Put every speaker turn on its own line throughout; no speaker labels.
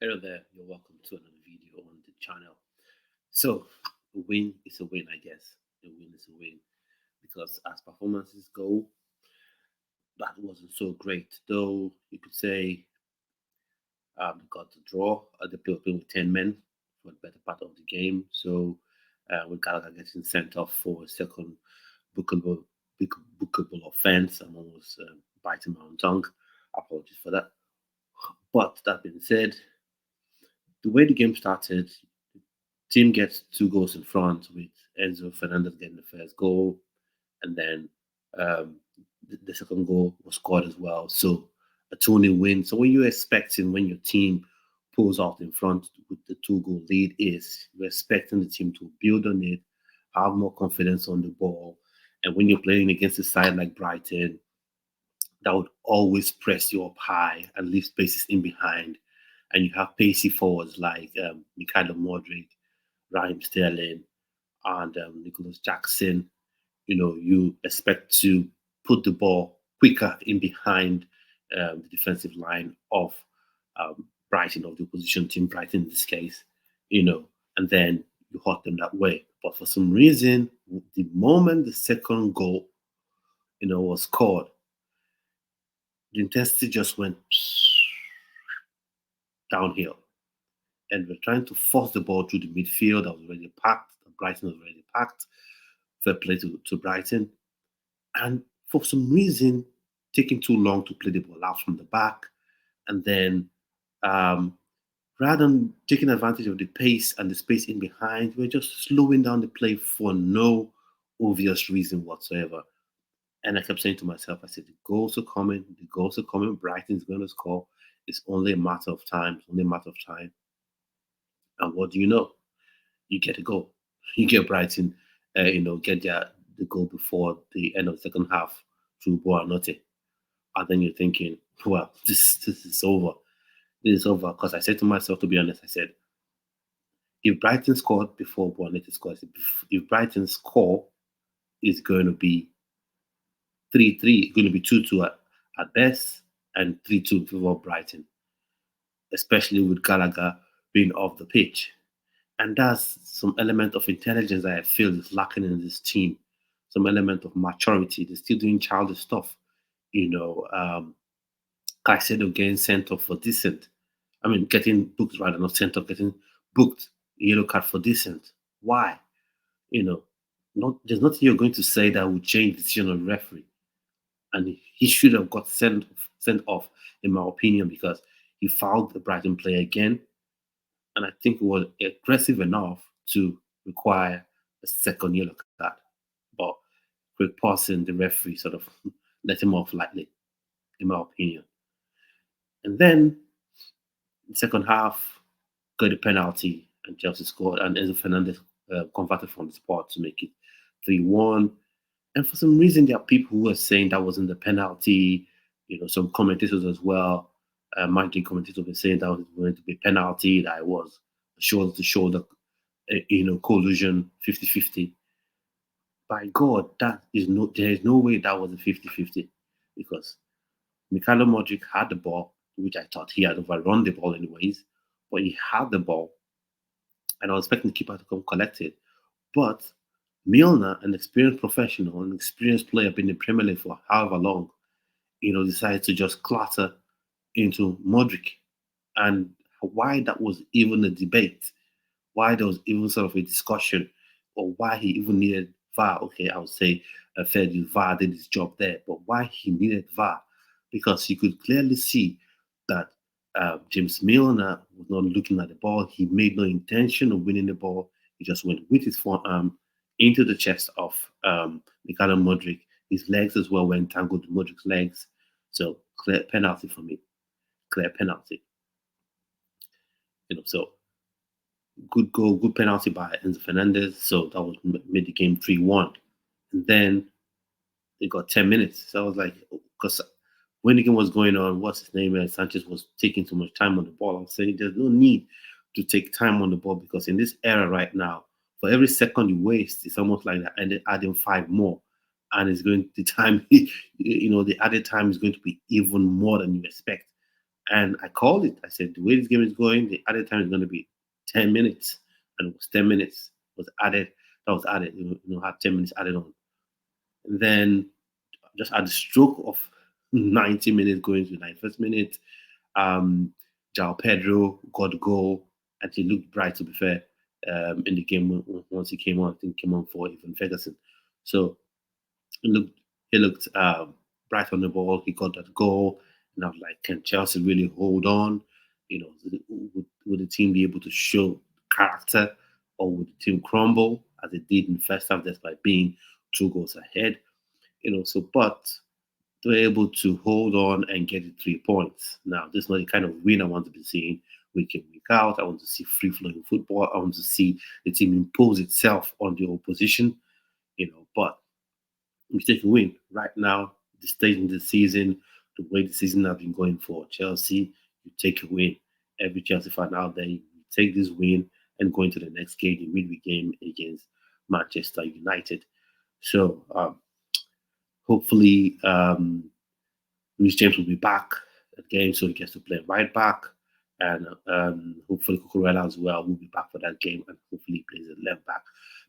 Hello there, you're welcome to another video on the channel. So, a win is a win, I guess. A win is a win because as performances go, that wasn't so great. Though you could say they got the draw. They playing with 10 men for the better part of the game. So, with Gallagher getting sent off for a second bookable, bookable offense, I'm almost biting my own tongue. Apologies for that. But that being said, the way the game started, team gets two goals in front with Enzo Fernandez getting the first goal, and then um, the second goal was scored as well. So a 2-0 win. So what you're expecting when your team pulls out in front with the two-goal lead is you're expecting the team to build on it, have more confidence on the ball, and when you're playing against a side like Brighton, that would always press you up high and leave spaces in behind. And you have pacey forwards like Mikhailo Modric, Raheem Sterling, and Nicholas Jackson. You expect to put the ball quicker in behind the defensive line of Brighton, of the opposition team, Brighton in this case, and then you hurt them that way. But for some reason, the moment the second goal, was scored, the intensity just went downhill. And we're trying to force the ball through the midfield that was already packed. Brighton was already packed. Fair play to Brighton. And for some reason, taking too long to play the ball out from the back. And then um, rather than taking advantage of the pace and the space in behind, we're just slowing down the play for no obvious reason whatsoever. And I kept saying to myself, I said, the goals are coming, Brighton's going to score. It's only a matter of time. It's only a matter of time. And what do you know? You get a goal. You get Brighton, get the goal before the end of the second half through Boanote. And then you're thinking, well, this is over. This is over. Because I said to myself, to be honest, I said, if Brighton scored before Boanote scores, if Brighton score, it's going to be 3-3. It's going to be 2-2 at best and 3-2 in favor of Brighton, especially with Gallagher being off the pitch. And that's some element of intelligence that I feel is lacking in this team. Some element of maturity. They're still doing childish stuff. You know, um, Caicedo getting sent off for decent. I mean, getting booked rather, not sent off, getting booked yellow card for decent. Why? You know, not there's nothing you're going to say that will change the decision of the referee. And he should have got sent off, in my opinion, because he fouled the Brighton player again, and I think it was aggressive enough to require a second yellow card. But Craig Pawson, the referee, sort of let him off lightly, in my opinion. And then the second half got a penalty, and Chelsea scored, and Enzo Fernandez converted from the spot to make it 3-1. And for some reason, there are people who are saying that wasn't the penalty. Some commentators as well, Mandarin commentators were saying that was going to be a penalty, that it was a shoulder to shoulder, collusion 50-50. By God, there is no way that was a 50-50 because Mikhailo Modric had the ball, which I thought he had overrun the ball anyways, but he had the ball, and I was expecting the keeper to come collect it. But Milner, an experienced professional, an experienced player, been in the Premier League for however long, decided to just clatter into Modric. And why that was even a debate, why there was even sort of a discussion, or why he even needed VAR. Okay, I would say fair use VAR did his job there, but why he needed VAR? Because you could clearly see that James Milner was not looking at the ball. He made no intention of winning the ball. He just went with his forearm into the chest of Mikhailo Modric. His legs as well were entangled with Modric's legs. So clear penalty for me. Clear penalty. So good goal, good penalty by Enzo Fernandez. So that was made the game 3-1. And then they got 10 minutes. So I was like, because when the game was going on, what's his name? Sanchez was taking too much time on the ball. I'm saying there's no need to take time on the ball because in this era right now, for every second you waste, it's almost like adding 5 more. And it's going the time, the added time is going to be even more than you expect. And I called it. I said, the way this game is going, the added time is going to be 10 minutes. And it was 10 minutes was added. That was added. Had 10 minutes added on. And then just at the stroke of 90 minutes going to the 91st minute, um, Jao Pedro got the goal and he looked bright, to be fair, in the game once he came on. I think came on for even Ferguson. So he looked he looked bright on the ball. He got that goal, and I was like, can Chelsea really hold on? Would the team be able to show character, or would the team crumble as it did in the first half, despite being 2 goals ahead? But they were able to hold on and get the 3 points. Now, this is not the kind of win I want to be seeing week in, week out. I want to see free flowing football. I want to see the team impose itself on the opposition, but we take a win. Right now, the stage in the season, the way the season has been going for Chelsea, you take a win. Every Chelsea fan out there, you take this win and go into the next game, the midweek game against Manchester United. So hopefully, Luis James will be back at the game, so he gets to play right back. And hopefully Cucurella as well will be back for that game, and hopefully he plays at left back,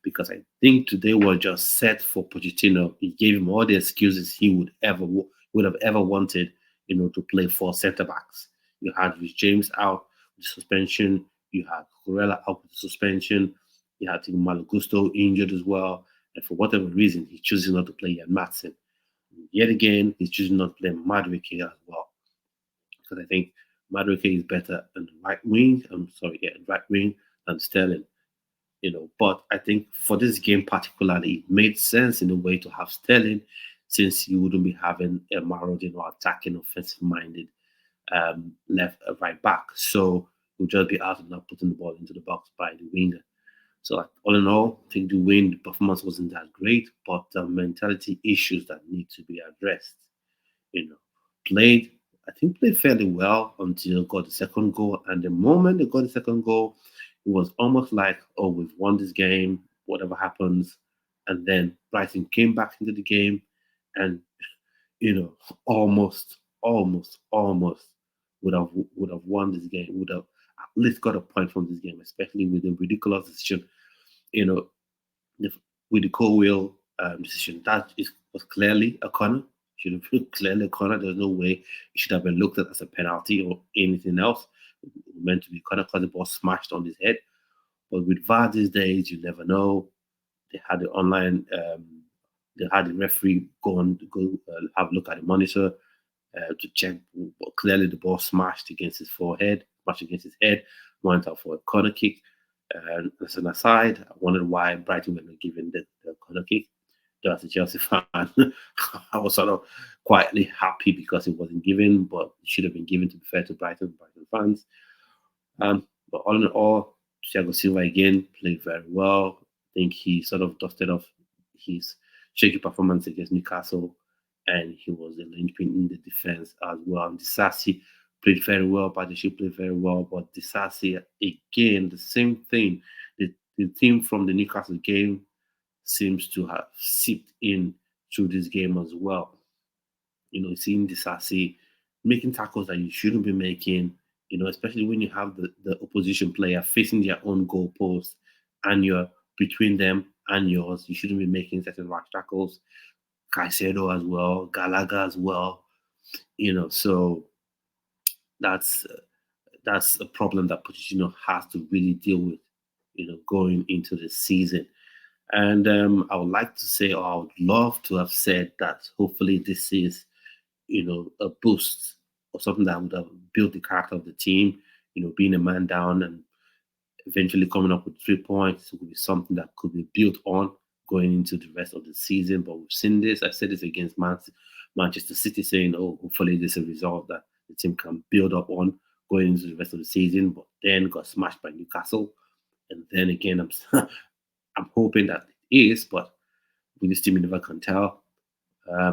because I think today was just set for Pochettino. He gave him all the excuses he would have ever wanted, to play 4 centre backs. You had Luis James out with suspension. You had Cucurella out with suspension. You had Malo Gusto injured as well, and for whatever reason, he chooses not to play Jan Matson. Yet again, he's choosing not to play Madueke as well, because I think Madueke is better on the right wing. I'm sorry, yeah, right wing than Sterling. But I think for this game particularly, it made sense in a way to have Sterling, since you wouldn't be having a marauding or attacking, offensive-minded left right back. So you'll just be out and not putting the ball into the box by the winger. So all in all, I think the performance wasn't that great, but mentality issues that need to be addressed. You know, played played fairly well until got the second goal. And the moment they got the second goal, it was almost like, oh, we've won this game, whatever happens. And then Brighton came back into the game, and almost would have won this game, would have at least got a point from this game, especially with the ridiculous decision, you know, the, with the Colwell decision. Was clearly a corner. Should have been clearly a corner. There's no way it should have been looked at as a penalty or anything else. It was meant to be corner because the ball smashed on his head. But with VAR these days, you never know. They had the online. They had the referee go have a look at the monitor to check. But clearly, the ball smashed against his forehead, smashed against his head, went out for a corner kick. And as an aside, I wondered why Brighton were not given the corner kick. Though as a Chelsea fan, I was sort of quietly happy because it wasn't given, but it should have been given, to be fair to Brighton fans. But all in all, Thiago Silva again played very well. I think he sort of dusted off his shaky performance against Newcastle, and he was the linchpin in the defense as well. And Disasi played very well. Badiashile played very well, but Disasi again, the same thing. The team from the Newcastle game seems to have seeped in through this game as well. Seeing Disasi making tackles that you shouldn't be making, especially when you have the opposition player facing their own goal post and you're between them and yours, you shouldn't be making certain rash tackles. Caicedo as well, Gallagher as well, so that's that's a problem that Pochettino has to really deal with, going into the season. And I would like to say, or I would love to have said that hopefully this is, a boost or something that would have built the character of the team, being a man down and eventually coming up with 3 points would be something that could be built on going into the rest of the season. But we've seen this. I said this against Manchester City, saying, oh, hopefully this is a result that the team can build up on going into the rest of the season, but then got smashed by Newcastle. And then again, I'm hoping that it is, but with this team, you never can tell.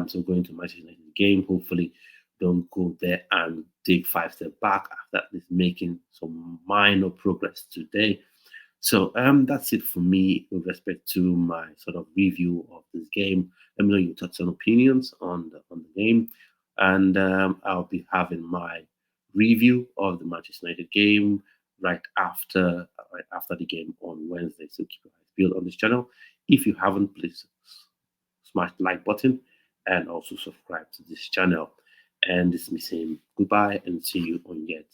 So going to Manchester United game, hopefully don't go there and take 5 steps back after this making some minor progress today. So that's it for me with respect to my sort of review of this game. Let me know your thoughts and opinions on the game, and I'll be having my review of the Manchester United game right after the game on Wednesday. So keep your eyes peeled on this channel. If you haven't, please smash the like button and also subscribe to this channel. And this is me saying goodbye and see you on yet